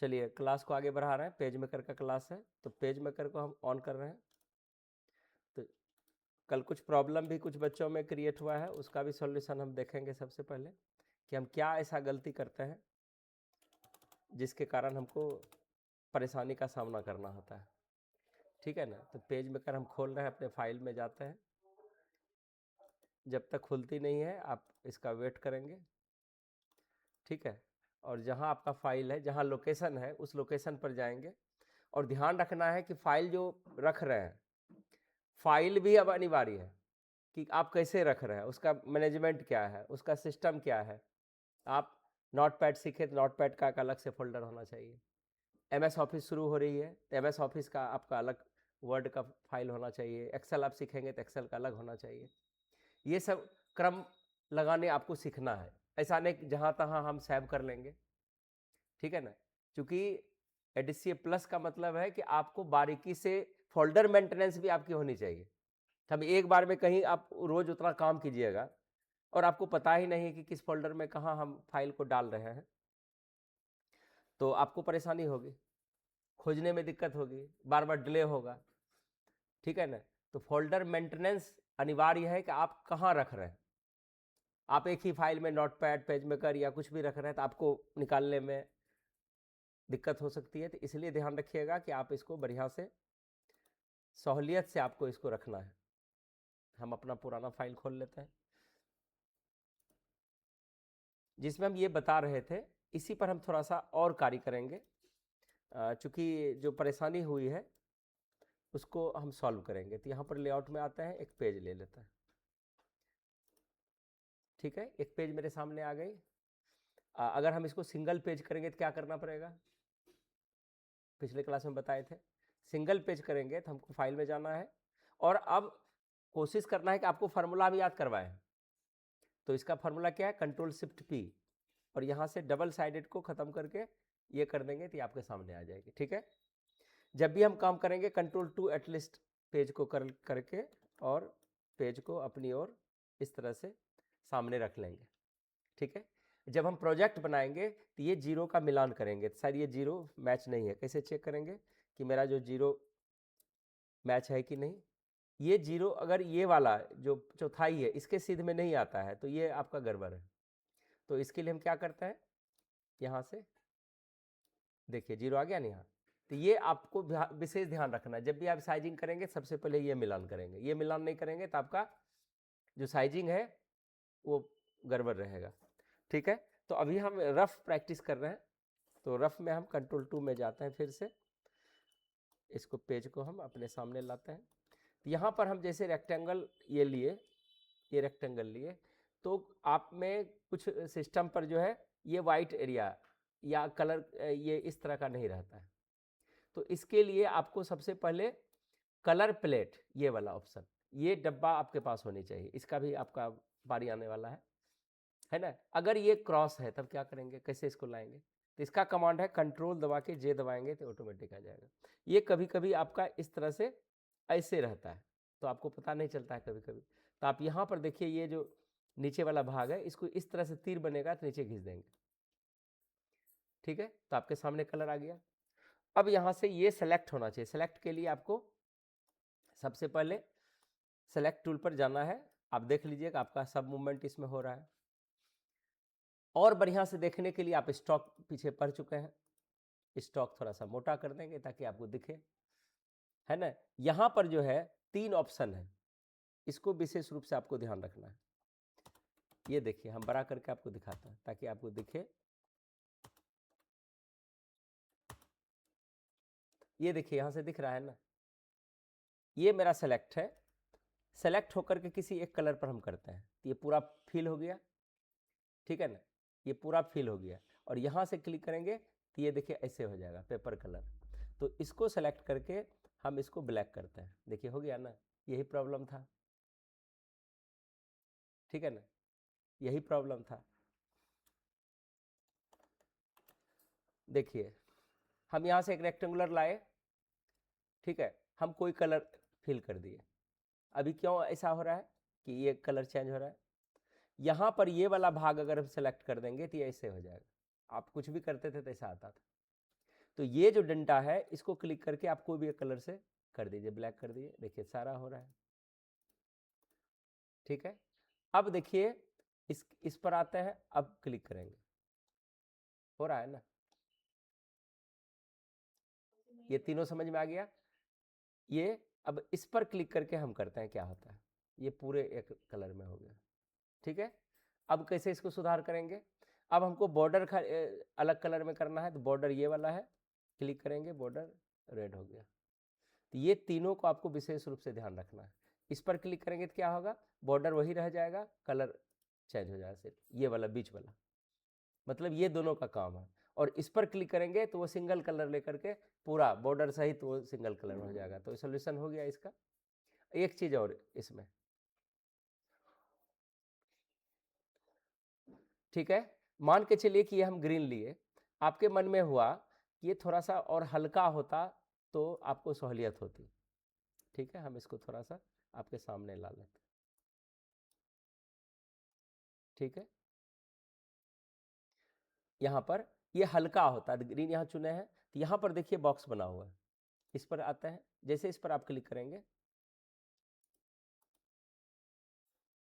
चलिए क्लास को आगे बढ़ा रहे हैं। पेज मेकर का क्लास है, तो पेज मेकर को हम ऑन कर रहे हैं। तो कल कुछ प्रॉब्लम भी कुछ बच्चों में क्रिएट हुआ है, उसका भी सॉल्यूशन हम देखेंगे। सबसे पहले कि हम क्या ऐसा गलती करते हैं जिसके कारण हमको परेशानी का सामना करना होता है। ठीक है ना। तो पेज मेकर हम खोल रहे हैं, अपने फाइल में जाते हैं। जब तक खुलती नहीं है आप इसका वेट करेंगे। ठीक है। और जहाँ आपका फाइल है, जहाँ लोकेशन है, उस लोकेशन पर जाएंगे। और ध्यान रखना है कि फाइल जो रख रहे हैं, फाइल भी अब अनिवार्य है कि आप कैसे रख रहे हैं, उसका मैनेजमेंट क्या है, उसका सिस्टम क्या है। आप नोटपैड सीखे तो नोटपैड का एक अलग से फोल्डर होना चाहिए। MS ऑफिस शुरू हो रही है तो MS ऑफिस का आपका अलग वर्ड का फाइल होना चाहिए। एक्सेल आप सीखेंगे तो एक्सेल का अलग होना चाहिए। ये सब क्रम लगाने आपको सीखना है। ऐसा नहीं कि जहाँ तहाँ हम सेव कर लेंगे। ठीक है ना। क्योंकि एडीसीए प्लस का मतलब है कि आपको बारीकी से फोल्डर मेंटेनेंस भी आपकी होनी चाहिए। हम एक बार में कहीं आप रोज उतना काम कीजिएगा और आपको पता ही नहीं कि किस फोल्डर में कहाँ हम फाइल को डाल रहे हैं, तो आपको परेशानी होगी, खोजने में दिक्कत होगी, बार बार डिले होगा। ठीक है ना। तो फोल्डर मेंटेनेंस अनिवार्य है कि आप कहाँ रख रहे हैं। आप एक ही फाइल में नोटपैड, पेज मेकर या कुछ भी रख रहे हैं तो आपको निकालने में दिक्कत हो सकती है। तो इसलिए ध्यान रखिएगा कि आप इसको बढ़िया से सहूलियत से आपको इसको रखना है। हम अपना पुराना फाइल खोल लेते हैं जिसमें हम ये बता रहे थे। इसी पर हम थोड़ा सा और कार्य करेंगे, चूँकि जो परेशानी हुई है उसको हम सॉल्व करेंगे। तो यहाँ पर लेआउट में आते हैं, एक पेज ले लेते हैं। ठीक है, एक पेज मेरे सामने आ गई। अगर हम इसको सिंगल पेज करेंगे तो क्या करना पड़ेगा, पिछले क्लास में बताए थे। सिंगल पेज करेंगे तो हमको फाइल में जाना है और अब कोशिश करना है कि आपको फार्मूला भी याद करवाएं। तो इसका फार्मूला क्या है, Ctrl+Shift+P, और यहाँ से डबल साइडेड को ख़त्म करके ये कर देंगे तो ये आपके सामने आ जाएगी। ठीक है। जब भी हम काम करेंगे Ctrl+2 एटलीस्ट पेज को करके और पेज को अपनी ओर इस तरह से सामने रख लेंगे। ठीक है। जब हम प्रोजेक्ट बनाएंगे तो ये जीरो का मिलान करेंगे। शायद ये जीरो मैच नहीं है, कैसे चेक करेंगे कि मेरा जो जीरो मैच है कि नहीं। ये जीरो अगर ये वाला जो चौथाई है इसके सीध में नहीं आता है तो ये आपका गड़बड़ है। तो इसके लिए हम क्या करते हैं, यहाँ से देखिए जीरो आ गया नहीं। यहाँ तो ये आपको विशेष ध्यान रखना है। जब भी आप साइजिंग करेंगे सबसे पहले ये मिलान करेंगे। ये मिलान नहीं करेंगे तो आपका जो साइजिंग है वो गड़बड़ रहेगा। ठीक है। तो अभी हम रफ प्रैक्टिस कर रहे हैं, तो रफ में हम Ctrl+2 में जाते हैं। फिर से इसको पेज को हम अपने सामने लाते हैं। तो यहाँ पर हम जैसे रेक्टेंगल ये लिए, ये रेक्टेंगल लिए, तो आप में कुछ सिस्टम पर जो है ये वाइट एरिया या कलर ये इस तरह का नहीं रहता है। तो इसके लिए आपको सबसे पहले कलर प्लेट, ये वाला ऑप्शन, ये डब्बा आपके पास होनी चाहिए। इसका भी आपका बारी आने वाला है ना। अगर ये क्रॉस है तब क्या करेंगे, कैसे इसको लाएंगे, तो इसका कमांड है कंट्रोल दबा के जे दबाएंगे तो ऑटोमेटिक आ जाएगा। ये कभी कभी आपका इस तरह से ऐसे रहता है तो आपको पता नहीं चलता है कभी कभी। तो आप यहाँ पर देखिए ये जो नीचे वाला भाग है इसको इस तरह से तीर बनेगा तो नीचे खींच देंगे। ठीक है। तो आपके सामने कलर आ गया। अब यहाँ से ये सेलेक्ट होना चाहिए। सेलेक्ट के लिए आपको सबसे पहले सेलेक्ट टूल पर जाना है। आप देख लीजिएगा आपका सब मूवमेंट इसमें हो रहा है। और बढ़िया से देखने के लिए आप स्टॉक पीछे पढ़ चुके हैं, स्टॉक थोड़ा सा मोटा कर देंगे ताकि आपको दिखे, है ना। यहाँ पर जो है 3 ऑप्शन है, इसको विशेष रूप से आपको ध्यान रखना है। ये देखिए हम बड़ा करके आपको दिखाते हैं ताकि आपको दिखे। ये देखिए यहाँ से दिख रहा है ना, ये मेरा सेलेक्ट है। सेलेक्ट होकर के किसी एक कलर पर हम करते हैं तो ये पूरा फिल हो गया। ठीक है ना, ये पूरा फिल हो गया। और यहाँ से क्लिक करेंगे तो ये देखिए ऐसे हो जाएगा पेपर कलर। तो इसको सेलेक्ट करके हम इसको ब्लैक करते हैं। देखिए हो गया ना, यही प्रॉब्लम था। ठीक है ना, यही प्रॉब्लम था। देखिए हम यहाँ से एक रेक्टेंगुलर लाए, ठीक है, हम कोई कलर फिल कर दिए। अभी क्यों ऐसा हो रहा है कि ये कलर चेंज हो रहा है, यहाँ पर ये वाला भाग अगर हम सेलेक्ट कर देंगे तो ये ऐसे हो जाएगा। आप कुछ भी करते थे तो ऐसा आता था। तो ये जो डंडा है इसको क्लिक करके आप कोई भी एक कलर से कर दीजिए, ब्लैक कर दीजिए, देखिए सारा हो रहा है। ठीक है, अब देखिए इस पर आते हैं, अब क्लिक करेंगे, हो रहा है ना, ये तीनों समझ में आ गया। ये अब इस पर क्लिक करके हम करते हैं, क्या होता है, ये पूरे एक कलर में हो गया। ठीक है, अब कैसे इसको सुधार करेंगे, अब हमको बॉर्डर अलग कलर में करना है, तो बॉर्डर ये वाला है, क्लिक करेंगे, बॉर्डर रेड हो गया। तो ये तीनों को आपको विशेष रूप से ध्यान रखना है। इस पर क्लिक करेंगे तो क्या होगा, बॉर्डर वही रह जाएगा, कलर चेंज हो जाएगा सिर्फ ये वाला बीच वाला, मतलब ये दोनों का काम है। और इस पर क्लिक करेंगे तो वो सिंगल कलर लेकर के पूरा बॉर्डर सहित वो सिंगल कलर हो जाएगा। तो सोल्यूशन हो गया इसका। एक चीज और इसमें, ठीक है, मान के चलिए कि ये हम ग्रीन लिए, आपके मन में हुआ कि ये थोड़ा सा और हल्का होता तो आपको सहूलियत होती। ठीक है, हम इसको थोड़ा सा आपके सामने ला लेते, ठीक है, यहाँ पर ये हल्का होता है, ग्रीन यहाँ चुने हैं, तो यहाँ पर देखिए बॉक्स बना हुआ है, इस पर आता है, जैसे इस पर आप क्लिक करेंगे,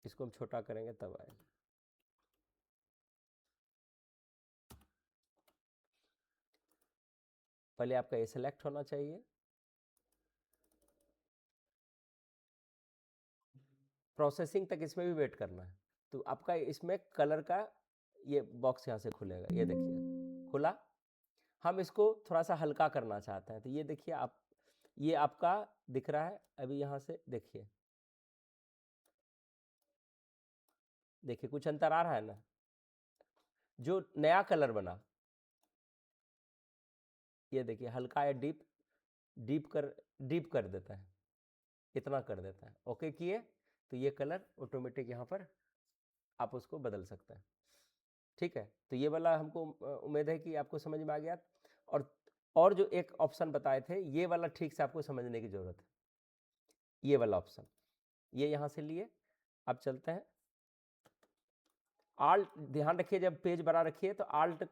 इसको हम छोटा करेंगे तब आएगा। पहले आपका ये सेलेक्ट होना चाहिए, प्रोसेसिंग तक इसमें भी वेट करना है, तो आपका इसमें कलर का ये बॉक्स यहाँ से खुलेगा, ये देखिए खुला। हम इसको थोड़ा सा हल्का करना चाहते हैं, तो ये देखिए आप, ये आपका दिख रहा है, अभी यहाँ से देखिए, देखिए कुछ अंतर आ रहा है ना, जो नया कलर बना, ये देखिए हल्का या डीप कर देता है, इतना कर देता है, ओके किए तो ये कलर ऑटोमेटिक यहाँ पर आप उसको बदल सकते हैं। ठीक है, तो ये वाला हमको उम्मीद है कि आपको समझ में आ गया। और जो एक ऑप्शन बताए थे, ये वाला ठीक से आपको समझने की जरूरत है, ये वाला ऑप्शन, ये यहाँ से लिए, अब चलते हैं आल्ट, ध्यान रखिए जब पेज बना रखिए तो आल्ट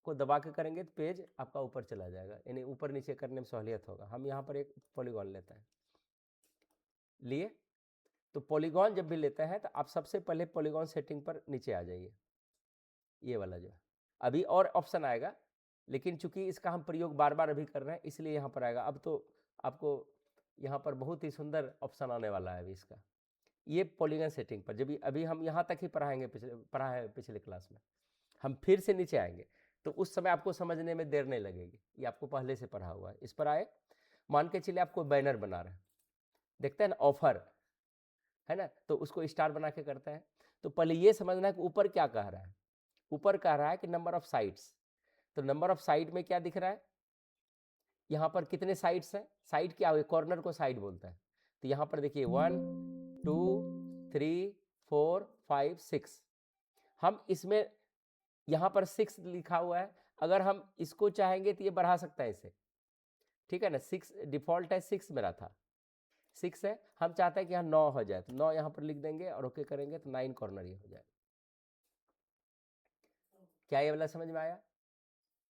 को दबा के करेंगे तो पेज आपका ऊपर चला जाएगा, यानी ऊपर नीचे करने में सहूलियत होगा। हम यहाँ पर एक पॉलीगॉन लेते हैं, लिए, तो पॉलीगॉन जब भी लेते हैं तो आप सबसे पहले पॉलीगॉन सेटिंग पर नीचे आ जाइए, ये वाला जो है, अभी और ऑप्शन आएगा, लेकिन चूंकि इसका हम प्रयोग बार बार अभी कर रहे हैं इसलिए यहाँ पर आएगा। अब तो आपको यहाँ पर बहुत ही सुंदर ऑप्शन आने वाला है अभी इसका, ये पॉलीगॉन सेटिंग पर जब अभी हम यहाँ तक ही पढ़ा है पिछले क्लास में, हम फिर से नीचे आएंगे तो उस समय आपको समझने में देर नहीं लगेगी, ये आपको पहले से पढ़ा हुआ है। इस पर आए, मान के चलिए आपको बैनर बना रहे हैं, देखते हैं ना ऑफर है ना, तो उसको स्टार बना के करते हैं। तो पहले ये समझना है कि ऊपर क्या कह रहा है, ऊपर कह रहा है कि नंबर ऑफ साइट्स, तो नंबर ऑफ साइट में क्या दिख रहा है, यहाँ पर कितने साइट्स हैं, साइट क्या हुई, कॉर्नर को साइड बोलता है, तो यहाँ पर देखिए 1 2 3 4 5 6, हम इसमें यहाँ पर 6 लिखा हुआ है, अगर हम इसको चाहेंगे तो ये बढ़ा सकता है इसे, ठीक है ना, 6 डिफॉल्ट है, 6 मेरा था, 6 है, हम चाहते हैं कि यहाँ 9 हो जाए, तो 9 यहाँ पर लिख देंगे और ओके करेंगे तो 9 कॉर्नर ये हो जाए। क्या ये वाला समझ में आया?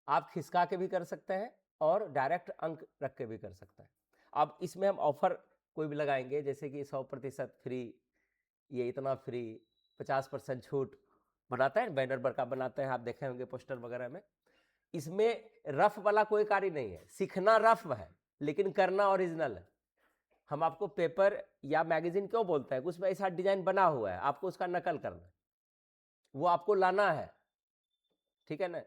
आप खिसका के भी कर सकते हैं और डायरेक्ट अंक रख के भी कर सकते हैं। अब इसमें हम ऑफर कोई भी लगाएंगे, जैसे कि 100% फ्री, ये इतना फ्री, 50% छूट, बनाता है बैनर बड़का बनाते हैं, आप देखे होंगे पोस्टर वगैरह में। इसमें रफ वाला कोई कार्य नहीं है, सीखना रफ है लेकिन करना ओरिजिनल है। हम आपको पेपर या मैगजीन क्यों बोलते हैं, उसमें ऐसा डिजाइन बना हुआ है, आपको उसका नकल करना है, वो आपको लाना है, ठीक है ना।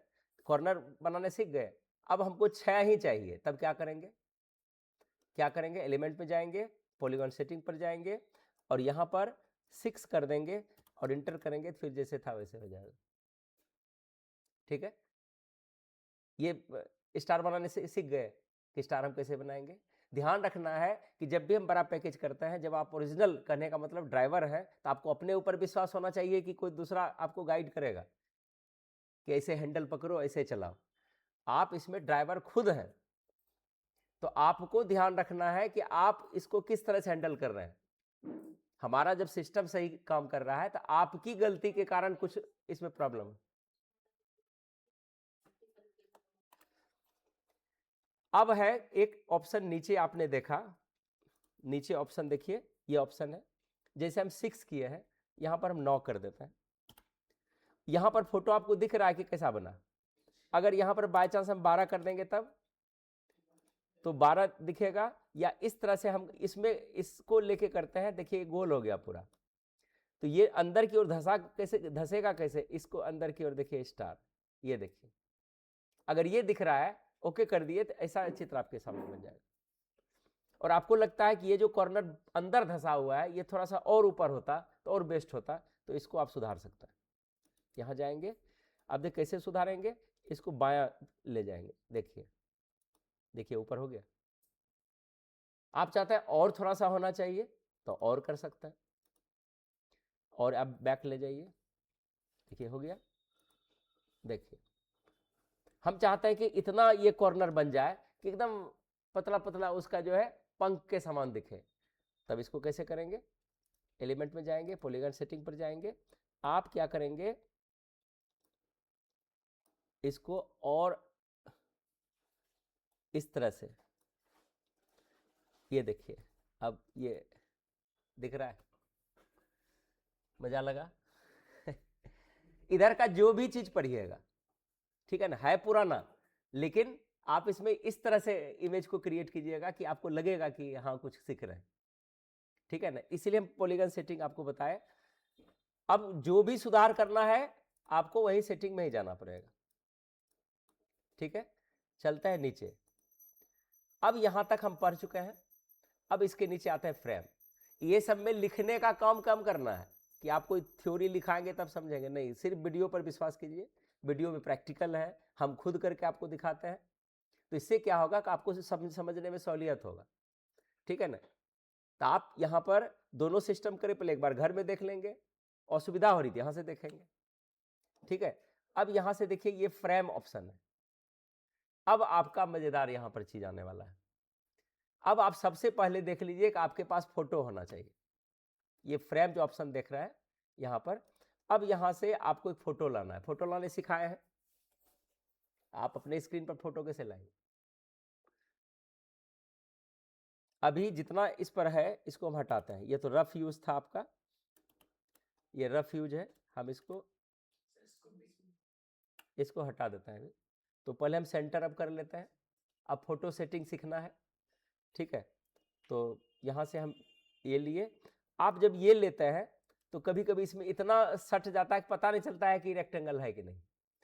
कॉर्नर बनाने सीख गए, अब हमको 6 ही चाहिए, तब क्या करेंगे, क्या करेंगे, एलिमेंट में जाएंगे, पॉलीगॉन सेटिंग पर जाएंगे और यहाँ पर 6 कर देंगे और इंटर करेंगे, फिर जैसे था वैसे हो जाएगा। ठीक है, ये स्टार बनाने से सीख गए कि स्टार हम कैसे बनाएंगे। ध्यान रखना है कि जब भी हम बड़ा पैकेज करते हैं, जब आप ओरिजिनल करने का मतलब ड्राइवर है, तो आपको अपने ऊपर विश्वास होना चाहिए कि कोई दूसरा आपको गाइड करेगा कि ऐसे हैंडल पकड़ो, ऐसे चलाओ। आप इसमें ड्राइवर खुद हैं, तो आपको ध्यान रखना है कि आप इसको किस तरह से हैंडल कर रहे हैं। हमारा जब सिस्टम सही काम कर रहा है तो आपकी गलती के कारण कुछ इसमें प्रॉब्लम है। अब है एक ऑप्शन नीचे, आपने देखा नीचे ऑप्शन देखिए, ये ऑप्शन है, जैसे हम 6 किए हैं, यहां पर हम 9 कर देते हैं। यहां पर फोटो आपको दिख रहा है कि कैसा बना। अगर यहां पर बाय चांस हम 12 कर देंगे तब तो 12 दिखेगा, या इस तरह से हम इसमें इसको लेके करते हैं, देखिए गोल हो गया पूरा। तो ये अंदर की ओर धसेगा कैसे, इसको अंदर की ओर देखिए स्टार, ये देखिए। अगर ये दिख रहा है, ओके कर दिए, तो ऐसा चित्र आपके सामने बन जाएगा। और आपको लगता है कि ये जो कॉर्नर अंदर धसा हुआ है, ये थोड़ा सा और ऊपर होता तो और बेस्ट होता, तो इसको आप सुधार सकते हैं। यहां जाएंगे, आप देख कैसे सुधारेंगे, इसको बायां ले जाएंगे, देखिए देखिए ऊपर हो गया। आप चाहते हैं और थोड़ा सा होना चाहिए तो और कर सकते हैं, और आप बैक ले जाइए, देखिए हो गया। देखिए हम चाहते हैं कि इतना ये कॉर्नर बन जाए कि एकदम पतला पतला उसका जो है पंख के समान दिखे। तब इसको कैसे करेंगे, एलिमेंट में जाएंगे, पॉलीगन सेटिंग पर जाएंगे, आप क्या करेंगे, इसको और इस तरह से, ये देखिए अब ये दिख रहा है, मजा लगा। इधर का जो भी चीज पढ़िएगा, ठीक है ना, है पुराना, लेकिन आप इसमें इस तरह से इमेज को क्रिएट कीजिएगा कि आपको लगेगा कि हाँ कुछ सीख रहे हैं, ठीक है ना। इसलिए हम पॉलीगन सेटिंग आपको बताए। अब जो भी सुधार करना है आपको वही सेटिंग में ही जाना पड़ेगा, ठीक है। चलता है नीचे, अब यहां तक हम पढ़ चुके हैं। अब इसके नीचे आता है फ्रेम। ये सब में लिखने का काम कम करना है कि आप कोई थ्योरी लिखाएंगे तब समझेंगे, नहीं, सिर्फ वीडियो पर विश्वास कीजिए। वीडियो में प्रैक्टिकल है, हम खुद करके आपको दिखाते हैं, तो इससे क्या होगा कि आपको समझने में सहूलियत होगा, ठीक है ना। तो आप यहाँ पर दोनों सिस्टम करें, पहले एक बार घर में देख लेंगे, असुविधा हो रही थी, यहां से देखेंगे, ठीक है। अब यहां से देखिए ये फ्रेम ऑप्शन है। अब आपका मजेदार यहां पर चीज आने वाला है। अब आप सबसे पहले देख लीजिए कि आपके पास फोटो होना चाहिए। ये फ्रेम जो ऑप्शन देख रहा है यहां पर, अब यहां से आपको एक फोटो लाना है। फोटो लाने सिखाए हैं, आप अपने स्क्रीन पर फोटो कैसे लाएंगे। अभी जितना इस पर है इसको हम हटाते हैं, ये तो रफ यूज था आपका, ये रफ यूज है, हम इसको हटा देते हैं। तो पहले हम सेंटर अप कर लेते हैं। अब फोटो सेटिंग सीखना है, ठीक है। तो यहां से हम ये लिए, आप जब ये लेते हैं तो कभी कभी इसमें इतना सट जाता है कि पता नहीं चलता है कि रेक्टेंगल है कि नहीं।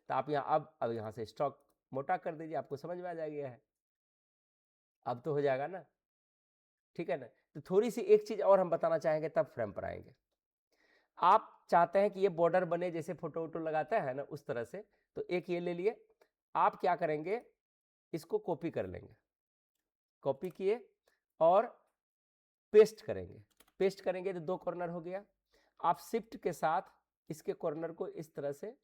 तो आप यहाँ अब यहाँ से स्ट्रोक मोटा कर दीजिए, आपको समझ में आ जाएगा है, अब तो हो जाएगा ना, ठीक है ना। तो थोड़ी सी एक चीज और हम बताना चाहेंगे, तब फ्रेम पर आएंगे। आप चाहते हैं कि ये बॉर्डर बने जैसे फोटो वोटो लगाता है ना उस तरह से, तो एक ये ले लिए, आप क्या करेंगे, इसको कॉपी कर लेंगे, कॉपी किए और पेस्ट करेंगे। पेस्ट करेंगे तो दो कॉर्नर हो गया। आप शिफ्ट के साथ इसके कॉर्नर को इस तरह से,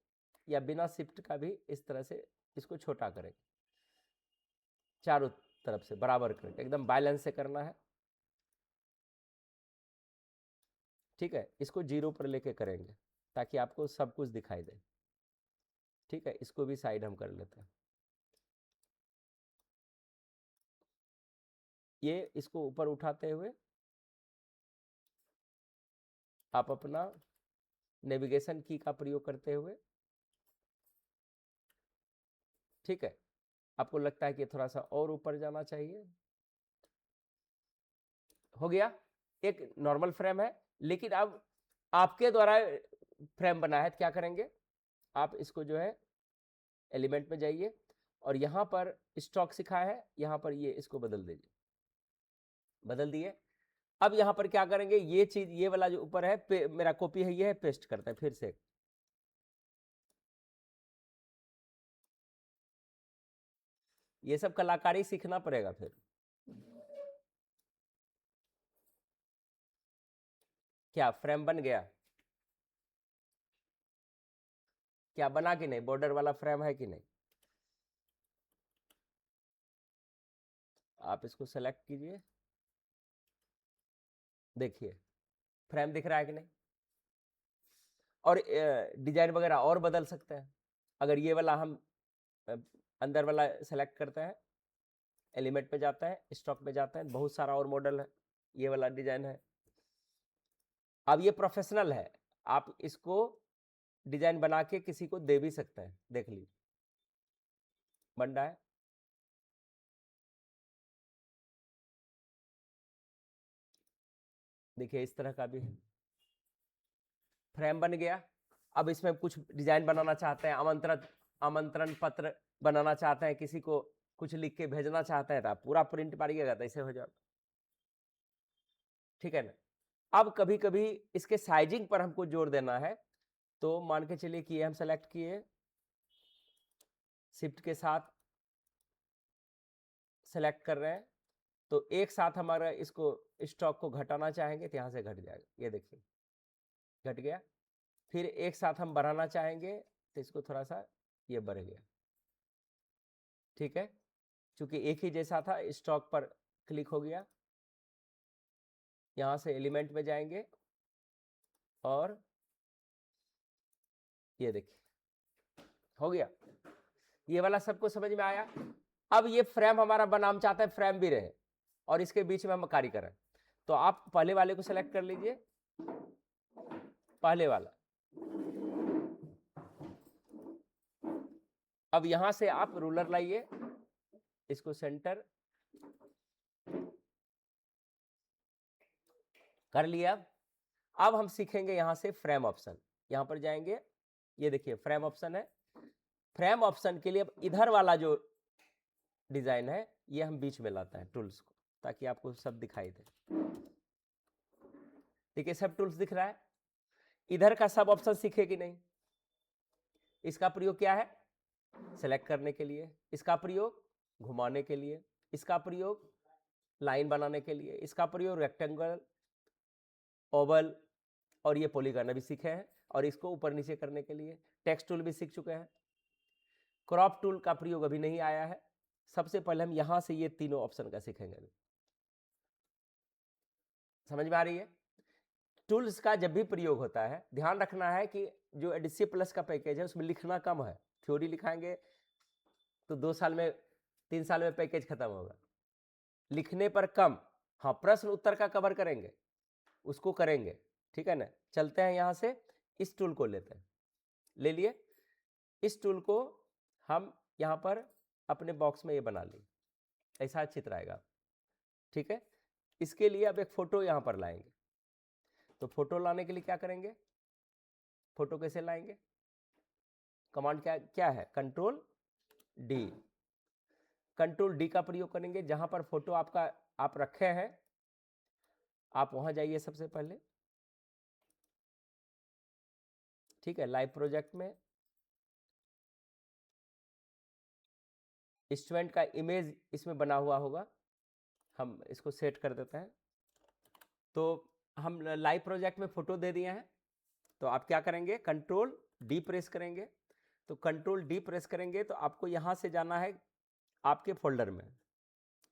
या बिना शिफ्ट का भी इस तरह से इसको छोटा करेंगे, चारों तरफ से बराबर करेंगे, एकदम बैलेंस से करना है, ठीक है। इसको 0 पर लेके करेंगे ताकि आपको सब कुछ दिखाई दे, ठीक है। इसको भी साइड हम कर लेते हैं। ये इसको ऊपर उठाते हुए आप अपना नेविगेशन की का प्रयोग करते हुए, ठीक है। आपको लगता है कि थोड़ा सा और ऊपर जाना चाहिए, हो गया। एक नॉर्मल फ्रेम है, लेकिन अब आपके द्वारा फ्रेम बना है, तो क्या करेंगे, आप इसको जो है एलिमेंट में जाइए और यहां पर स्टॉक सिखा है, यहां पर ये इसको बदल दीजिए, बदल दिए। अब यहां पर क्या करेंगे, ये चीज, ये वाला जो ऊपर है मेरा कॉपी है, ये है, पेस्ट करते हैं फिर से। ये सब कलाकारी सीखना पड़ेगा फिर। क्या फ्रेम बन गया, क्या बना कि नहीं, बॉर्डर वाला फ्रेम है कि नहीं। आप इसको सेलेक्ट कीजिए, देखिए फ्रेम दिख रहा है कि नहीं। और डिजाइन वगैरह और बदल सकते हैं। अगर ये वाला हम अंदर वाला सेलेक्ट करते हैं, एलिमेंट में जाता है, स्टॉक में जाता है, बहुत सारा और मॉडल है, ये वाला डिजाइन है। अब ये प्रोफेशनल है, आप इसको डिजाइन बना के किसी को दे भी सकते हैं। देख लीजिए बन रहा है। देखिए इस तरह का भी है, फ्रेम बन गया। अब इसमें कुछ डिजाइन बनाना चाहते हैं, आमंत्रण पत्र बनाना चाहते हैं, किसी को कुछ लिख के भेजना चाहते हैं, तो आप पूरा प्रिंट मारिएगा तो ऐसे हो जाएगा, ठीक है ना। अब कभी कभी इसके साइजिंग पर हमको जोर देना है, तो मान के चलिए कि ये हम सेलेक्ट किए, शिफ्ट के साथ सेलेक्ट कर रहे हैं, तो एक साथ हमारा इसको स्टॉक को घटाना चाहेंगे तो यहाँ से घट जाएगा, ये देखिए घट गया। फिर एक साथ हम बढ़ाना चाहेंगे तो इसको थोड़ा सा ये बढ़ गया, ठीक है। चूंकि एक ही जैसा था, स्टॉक पर क्लिक हो गया, यहाँ से एलिमेंट में जाएंगे और ये देखिए हो गया। ये वाला सबको समझ में आया। अब ये फ्रेम हमारा बनाम चाहता है फ्रेम भी रहे और इसके बीच में हम कार्य करें, तो आप पहले वाले को सेलेक्ट कर लीजिए, पहले वाला। अब यहां से आप रूलर लाइए, इसको सेंटर कर लिया। अब हम सीखेंगे यहां से फ्रेम ऑप्शन, यहां पर जाएंगे, ये देखिए फ्रेम ऑप्शन है। फ्रेम ऑप्शन के लिए अब इधर वाला जो डिजाइन है ये हम बीच में लाते हैं टूल्स को, ताकि आपको सब दिखाई दे। देखिए सब टूल्स दिख रहा है। इधर का सब ऑप्शन सीखे कि नहीं, इसका प्रयोग क्या है, सेलेक्ट करने के लिए, इसका प्रयोग घुमाने के लिए, इसका प्रयोग लाइन बनाने के लिए, इसका प्रयोग रेक्टेंगल, ओवल और ये पॉलीगन अभी सीखे हैं, और इसको ऊपर नीचे करने के लिए टेक्स्ट टूल भी सीख चुके हैं। क्रॉप टूल का प्रयोग अभी नहीं आया है। सबसे पहले हम यहां से ये तीनों ऑप्शन का सीखेंगे अभी। समझ में आ रही है। टूल्स का जब भी प्रयोग होता है ध्यान रखना है कि जो एडिसी प्लस का पैकेज है उसमें लिखना कम है। थ्योरी लिखाएंगे तो 2 साल में 3 साल में पैकेज खत्म होगा, लिखने पर कम। हाँ प्रश्न उत्तर का कवर करेंगे, उसको करेंगे, ठीक है ना। चलते हैं यहां से, इस टूल को लेते हैं, ले लिए। इस टूल को हम यहां पर अपने बॉक्स में ये बना लिए, ऐसा चित्र आएगा, ठीक है। इसके लिए अब एक फोटो यहां पर लाएंगे, तो फोटो लाने के लिए क्या करेंगे, फोटो कैसे लाएंगे, कमांड क्या क्या है, कंट्रोल डी। कंट्रोल डी का प्रयोग करेंगे, जहां पर फोटो आपका आप रखे हैं आप वहां जाइए सबसे पहले, ठीक है। लाइव प्रोजेक्ट में स्टूडेंट का इमेज इसमें बना हुआ होगा, हम इसको सेट कर देते हैं। तो हम लाइव प्रोजेक्ट में फोटो दे दिए हैं, तो आप क्या करेंगे, कंट्रोल डी प्रेस करेंगे। तो कंट्रोल डी प्रेस करेंगे तो आपको यहां से जाना है आपके फोल्डर में,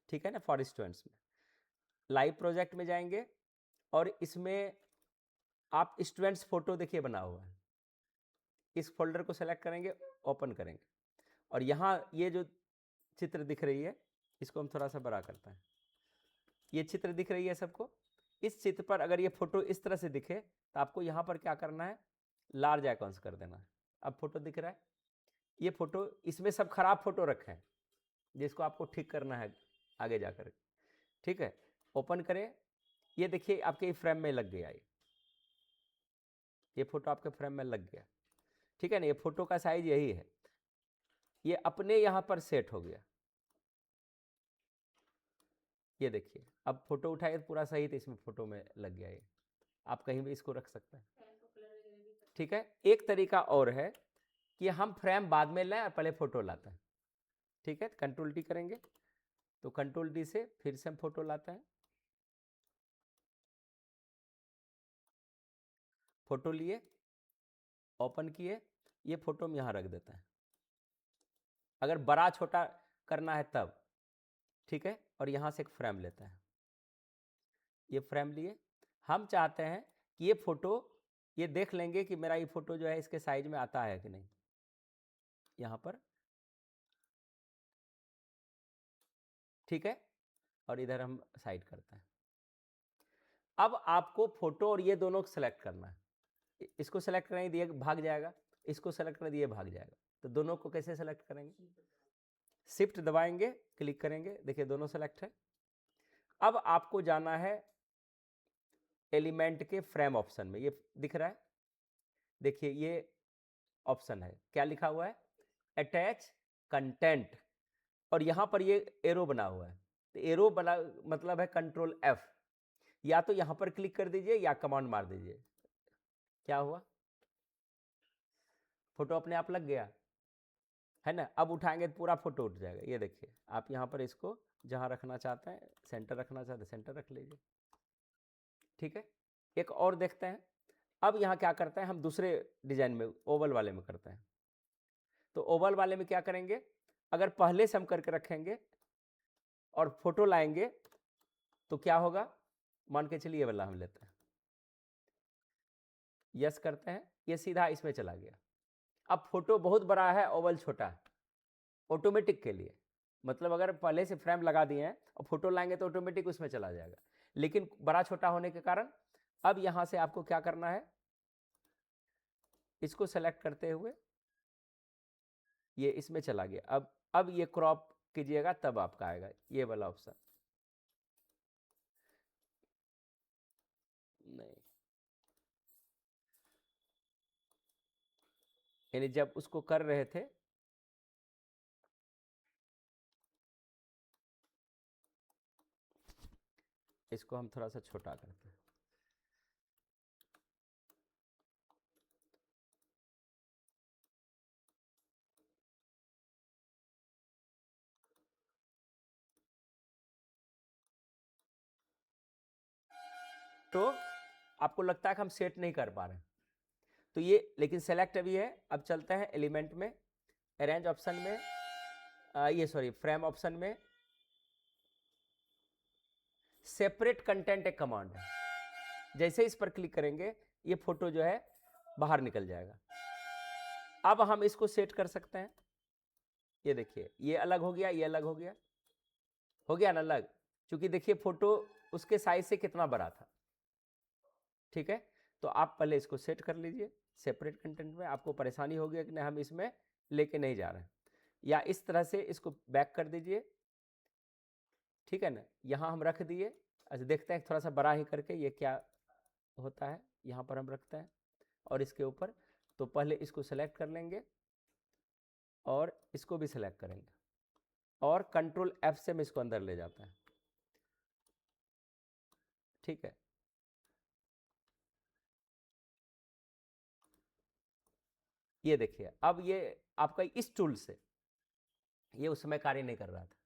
ठीक है ना, फॉर स्टूडेंट्स में लाइव प्रोजेक्ट में जाएंगे और इसमें आप स्टूडेंट्स फोटो देखिए बना हुआ है, इस फोल्डर को सेलेक्ट करेंगे, ओपन करेंगे, और यहाँ ये जो चित्र दिख रही है इसको हम थोड़ा सा बड़ा करते हैं। ये चित्र दिख रही है सबको, इस चित्र पर अगर ये फोटो इस तरह से दिखे तो आपको यहाँ पर क्या करना है, लार्ज आइकॉन्स कर देना है। अब फोटो दिख रहा है, ये फोटो, इसमें सब खराब फोटो रखे हैं जिसको आपको ठीक करना है आगे जाकर, ठीक है। ओपन करें, ये देखिए आपके फ्रेम में लग गया, ये फोटो आपके फ्रेम में लग गया, ठीक है ना। ये फोटो का साइज यही है, ये अपने यहां पर सेट हो गया। ये देखिए अब फोटो उठाए पूरा सही, तो इसमें फोटो में लग गया ये, आप कहीं भी इसको रख सकते हैं, ठीक है। एक तरीका और है कि हम फ्रेम बाद में लाएं और पहले फोटो लाते हैं, ठीक है। कंट्रोल डी करेंगे तो कंट्रोल डी से फिर से हम फोटो लाते हैं, फोटो लिए, ओपन किए, ये फोटो हम यहां रख देते हैं, अगर बड़ा छोटा करना है तब, ठीक है। और यहां से एक फ्रेम लेता है, ये फ्रेम लिए, हम चाहते हैं कि ये फोटो, ये देख लेंगे कि मेरा ये फोटो जो है इसके साइज में आता है कि नहीं, यहां पर ठीक है, और इधर हम साइड करते हैं। अब आपको फोटो और ये दोनों सेलेक्ट करना है। इसको सेलेक्ट करेंगे दिए भाग जाएगा, इसको सेलेक्ट करने दिए भाग जाएगा। तो दोनों को कैसे सेलेक्ट करेंगे? शिफ्ट दबाएंगे, क्लिक करेंगे, देखिए दोनों सेलेक्ट है। अब आपको जाना है एलिमेंट के फ्रेम ऑप्शन में, ये दिख रहा है, देखिए ये ऑप्शन है, क्या लिखा हुआ है? अटैच कंटेंट, और यहां पर ये एरो बना हुआ है। तो एरो बना मतलब है कंट्रोल F, या तो यहां पर क्लिक कर दीजिए या कमांड मार दीजिए। क्या हुआ? फोटो अपने आप लग गया है ना। अब उठाएंगे तो पूरा फोटो उठ जाएगा। ये देखिए, आप यहां पर इसको जहां रखना चाहते हैं, सेंटर रखना चाहते हैं सेंटर रख लीजिए, ठीक है। एक और देखते हैं। अब यहां क्या करते हैं हम, दूसरे डिजाइन में ओवल वाले में करते हैं। तो ओवल वाले में क्या करेंगे, अगर पहले से हम करके रखेंगे और फोटो लाएंगे तो क्या होगा, मान के चलिए ये वाला हम लेते हैं, यस करते हैं, ये सीधा इसमें चला गया। अब फोटो बहुत बड़ा है, ओवल छोटा है, ऑटोमेटिक के लिए, मतलब अगर पहले से फ्रेम लगा दिए हैं और फोटो लाएंगे तो ऑटोमेटिक उसमें चला जाएगा। लेकिन बड़ा छोटा होने के कारण अब यहां से आपको क्या करना है, इसको सेलेक्ट करते हुए ये इसमें चला गया। अब ये क्रॉप कीजिएगा तब आपका आएगा ये वाला ऑप्शन। नहीं, यानी जब उसको कर रहे थे इसको हम थोड़ा सा छोटा करते हैं, तो आपको लगता है कि हम सेट नहीं कर पा रहे हैं, तो ये लेकिन सेलेक्ट अभी है। अब चलते हैं एलिमेंट में, अरेंज ऑप्शन में, ये सॉरी फ्रेम ऑप्शन में, सेपरेट कंटेंट एक कमांड है, जैसे इस पर क्लिक करेंगे ये फोटो जो है बाहर निकल जाएगा। अब हम इसको सेट कर सकते हैं, ये देखिए ये अलग हो गया, ये अलग हो गया ना अलग, क्योंकि देखिए फोटो उसके साइज से कितना बड़ा था, ठीक है। तो आप पहले इसको सेट कर लीजिए सेपरेट कंटेंट में, आपको परेशानी होगी कि नहीं हम इसमें लेके नहीं जा रहे हैं, या इस तरह से इसको बैक कर दीजिए, ठीक है ना। यहाँ हम रख दिए, अच्छा देखते हैं थोड़ा सा बड़ा ही करके ये क्या होता है। यहाँ पर हम रखते हैं और इसके ऊपर, तो पहले इसको सेलेक्ट कर लेंगे और इसको भी सेलेक्ट करेंगे और कंट्रोल F से हम इसको अंदर ले जाते हैं, ठीक है। ये देखिए अब ये आपका इस टूल से ये उस समय कार्य नहीं कर रहा था।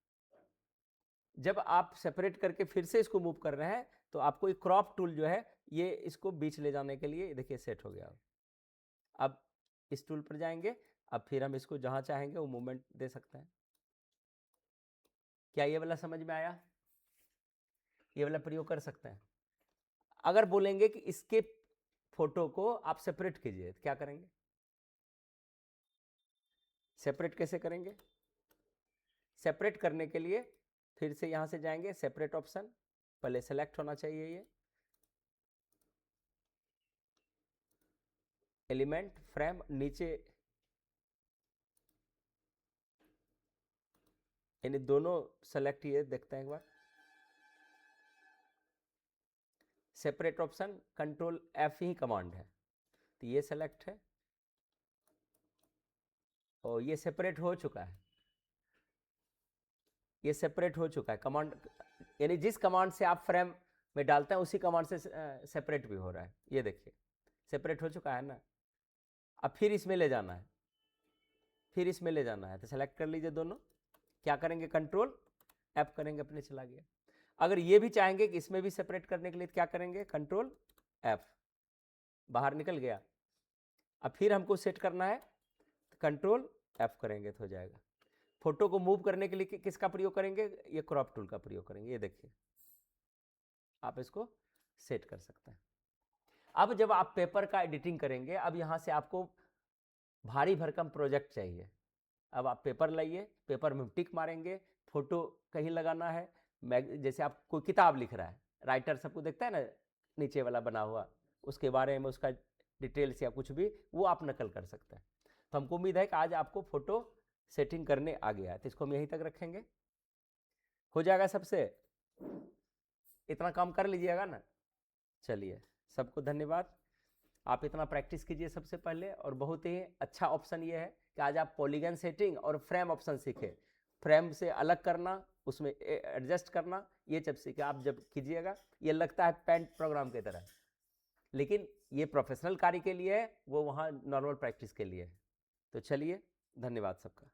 जब आप सेपरेट करके फिर से इसको मूव कर रहे हैं तो आपको एक क्रॉप टूल जो है ये इसको बीच ले जाने के लिए देखिए सेट हो गया। अब इस टूल पर जाएंगे, अब फिर हम इसको जहां चाहेंगे वो मूवमेंट दे सकते हैं। क्या ये वाला समझ में आया? ये वाला प्रयोग कर सकते हैं। अगर बोलेंगे कि इसके फोटो को आप सेपरेट कीजिए तो क्या करेंगे? सेपरेट कैसे करेंगे? सेपरेट करने के लिए फिर से यहां से जाएंगे, सेपरेट ऑप्शन, पहले सेलेक्ट होना चाहिए ये एलिमेंट फ्रेम, नीचे यानी दोनों सेलेक्ट, ये देखते हैं एक बार, सेपरेट ऑप्शन कंट्रोल F ही कमांड है, तो ये सेलेक्ट है और ये सेपरेट हो चुका है, ये सेपरेट हो चुका है कमांड, यानी जिस कमांड से आप फ्रेम में डालते हैं उसी कमांड से सेपरेट भी हो रहा है। ये देखिए सेपरेट हो चुका है ना। अब फिर इसमें ले जाना है, फिर इसमें ले जाना है, तो सेलेक्ट कर लीजिए दोनों, क्या करेंगे कंट्रोल F करेंगे, अपने चला गया। अगर ये भी चाहेंगे कि इसमें भी सेपरेट करने के लिए क्या करेंगे, कंट्रोल F, बाहर निकल गया। अब फिर हमको सेट करना है तो कंट्रोल F करेंगे तो हो जाएगा। फोटो को मूव करने के लिए किसका प्रयोग करेंगे, ये क्रॉप टूल का प्रयोग करेंगे। ये देखिए आप इसको सेट कर सकते हैं। अब जब आप पेपर का एडिटिंग करेंगे, अब यहां से आपको भारी भरकम प्रोजेक्ट चाहिए, अब आप पेपर लाइए, पेपर में टिक मारेंगे, फोटो कहीं लगाना है, जैसे आप कोई किताब लिख रहा है, राइटर सबको देखता है ना नीचे वाला बना हुआ, उसके बारे में उसका डिटेल्स या कुछ भी वो आप नकल कर सकते हैं। तो हमको उम्मीद है कि आज आपको फोटो सेटिंग करने आ गया है। तो इसको हम यहीं तक रखेंगे, हो जाएगा सबसे, इतना काम कर लीजिएगा ना। चलिए, सबको धन्यवाद। आप इतना प्रैक्टिस कीजिए सबसे पहले, और बहुत ही अच्छा ऑप्शन ये है कि आज आप पॉलीगन सेटिंग और फ्रेम ऑप्शन सीखे। फ्रेम से अलग करना, उसमें एडजस्ट करना, ये जब सीखे आप जब कीजिएगा, ये लगता है पेंट प्रोग्राम की तरह, लेकिन ये प्रोफेशनल कार्य के लिए है, वो वहाँ नॉर्मल प्रैक्टिस के लिए है। तो चलिए, धन्यवाद सबका।